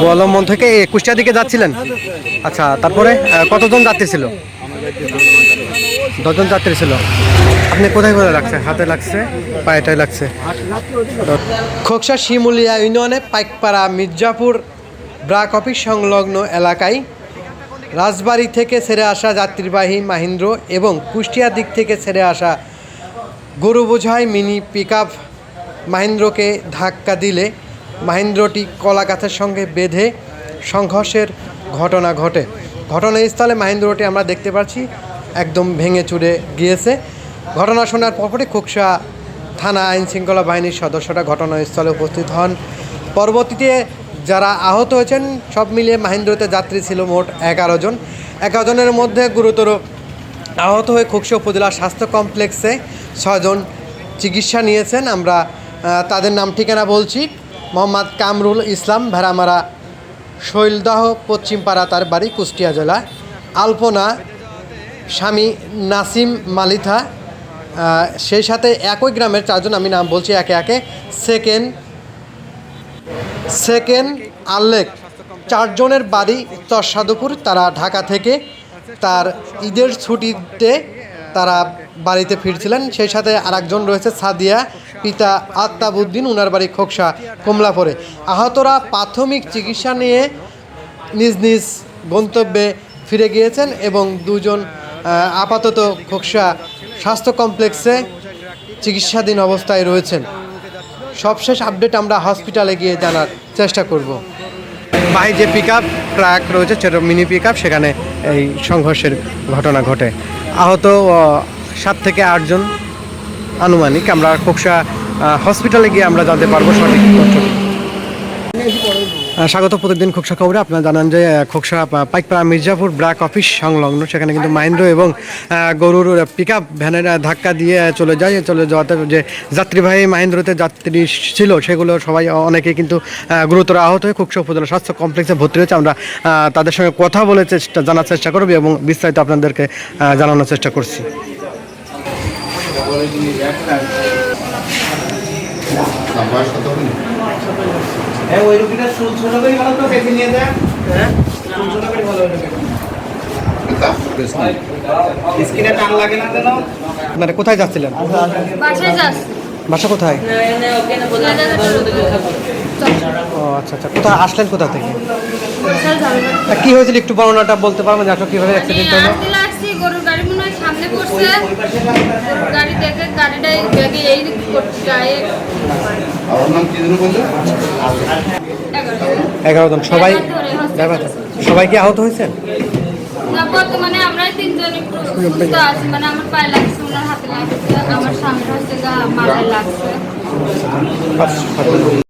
গোয়ালম্বন থেকে কুষ্টিয়া দিকে যাচ্ছিলেন? আচ্ছা, তারপরে কতজন যাত্রী ছিল? 10 জন যাত্রী ছিল। আপনি কোথায় কোথায় লাগছে? হাতে লাগছে, পায়েটায় লাগছে? খোকসা শিমুলিয়া ইউনিয়নে পাইকপাড়া মির্জাপুর ব্রাক অফিস সংলগ্ন এলাকায় রাজবাড়ী থেকে ছেড়ে আসা যাত্রীবাহী মাহিন্দ্র এবং কুষ্টিয়া দিক থেকে ছেড়ে আসা গরু বোঝাই মিনি পিকআপ মাহিন্দ্রকে ধাক্কা দিলে মাহিন্দ্রটি কলা গাছের সঙ্গে বেঁধে সংঘর্ষের ঘটনা ঘটে। ঘটনাস্থলে মাহিন্দ্রটি আমরা দেখতে পাচ্ছি একদম ভেঙে চুরে গিয়েছে। ঘটনা শোনার পরপরই খোকসা থানা আইনশৃঙ্খলা বাহিনীর সদস্যরা ঘটনাস্থলে উপস্থিত হন। পরবর্তীতে যারা আহত হয়েছেন সব মিলিয়ে মাহিন্দ্রতে যাত্রী ছিল মোট 11 জন। 11 জনের মধ্যে গুরুতর আহত হয়ে খোকসা উপজেলা স্বাস্থ্য কমপ্লেক্সে 6 জন চিকিৎসা নিয়েছেন। আমরা তাদের নাম ঠিকানা বলছি। মোহাম্মদ কামরুল ইসলাম, ভেড়ামারা শৈলদাহ পশ্চিমপাড়া তার বাড়ি, কুষ্টিয়া জেলা। আলপনা স্বামী নাসিম মালিথা, সেই সাথে একই গ্রামের 4 জন, আমি নাম বলছি একে একে। সেকেন্ড আল্লেক 4 জনের বাড়ি চরসাদপুর। তারা ঢাকা থেকে তার ঈদের ছুটিতে তারা বাড়িতে ফিরছিলেন। সেই সাথে আরেকজন রয়েছে সাদিয়া, পিতা আত্তাবুদ্দিন, উনার বাড়ি খোকসা কমলাপুরে। আহতরা প্রাথমিক চিকিৎসা নিয়ে নিজ নিজ গন্তব্যে ফিরে গিয়েছেন এবং 2 জন আপাতত খোকসা স্বাস্থ্য কমপ্লেক্সে চিকিৎসাধীন অবস্থায় রয়েছেন। সবশেষ আপডেট আমরা হসপিটালে গিয়ে জানার চেষ্টা করব। বাই যে পিকআপ ট্রাক রয়েছে, ছোটো মিনি পিকআপ, সেখানে এই সংঘর্ষের ঘটনা ঘটে। আহত 7 থেকে 8 জন আনুমানিক। আমরা খোকসা হসপিটালে গিয়ে আমরা জানতে পারবো সঠিক তথ্যটি। স্বাগত প্রতিদিন খোকসা খবরে। আপনারা জানান যে খোকসা পাইকপাড়া মির্জাপুর ব্রাক অফিস সংলগ্ন, সেখানে কিন্তু মাহিন্দ্র এবং গরুর পিকআপ ভ্যানের ধাক্কা দিয়ে চলে যাওয়াতে যে যাত্রীবাহী মাহিন্দ্রতে যাত্রী ছিল সেগুলো সবাই অনেকেই কিন্তু গুরুতর আহত হয়ে খোকসা উপজেলা স্বাস্থ্য কমপ্লেক্সে ভর্তি হয়েছে। আমরা তাদের সঙ্গে কথা বলে জানার চেষ্টা করব এবং বিস্তারিত আপনাদেরকে জানানোর চেষ্টা করছি। আপনারা কোথায় যাচ্ছিলেন? বাসা কোথায়? ও আচ্ছা আচ্ছা, কোথায় আসলেন, কোথা থেকে? কি হয়েছিল একটু বর্ণনাটা বলতে পারবেন যে আসলে কিভাবে অ্যাক্সিডেন্ট হলো? গরুর গাড়ি মনে হয় সামনে পড়ছে, গরুর গাড়ি দেখে গাড়িটাই ব্যাগে এই গায়ে 11 জন। সবাই কি আহত হয়েছেন? না, বর্তমানে আমরা 3 জন একটু সুস্থ আছি। মানে আমার পায়ে লাগছে, ওনার হাতে লাগছে, আমার সামনে হচ্ছে মাথায় লাগছে।